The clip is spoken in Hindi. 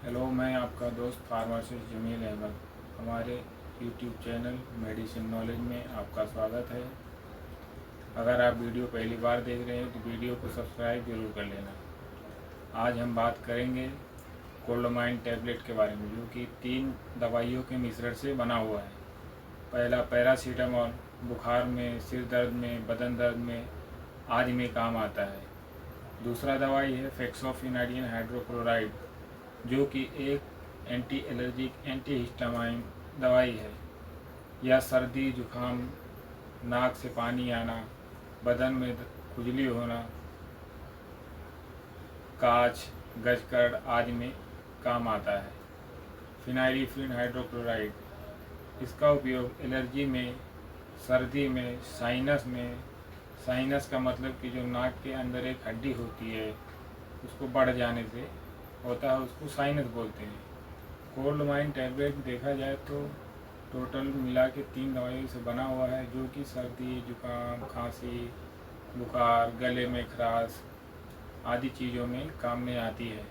हेलो, मैं आपका दोस्त फार्मासिस्ट जमील अहमद। हमारे यूट्यूब चैनल मेडिसिन नॉलेज में आपका स्वागत है। अगर आप वीडियो पहली बार देख रहे हैं तो वीडियो को सब्सक्राइब जरूर कर लेना। आज हम बात करेंगे कोल्डमाइन टैबलेट के बारे में, जो कि 3 दवाइयों के मिश्रण से बना हुआ है। पहला पैरासीटामोल, बुखार में, सिर दर्द में, बदन दर्द में आदि में काम आता है। दूसरा दवाई है फेक्सोफिनाडिन हाइड्रोक्लोराइड, जो कि एक एंटी एलर्जिक एंटी हिस्टामाइन दवाई है। यह सर्दी, जुखाम, नाक से पानी आना, बदन में खुजली होना, काच, गजकड़ आदि में काम आता है। फिनाइलिफ्रिन हाइड्रोक्लोराइड, इसका उपयोग एलर्जी में, सर्दी में, साइनस का मतलब कि जो नाक के अंदर एक हड्डी होती है उसको बढ़ जाने से होता है, उसको साइनस बोलते हैं। कोल्डमाइन टैबलेट देखा जाए तो टोटल मिला के 3 दवाइयों से बना हुआ है, जो कि सर्दी, जुकाम, खांसी, बुखार, गले में खराश आदि चीज़ों में काम में आती है।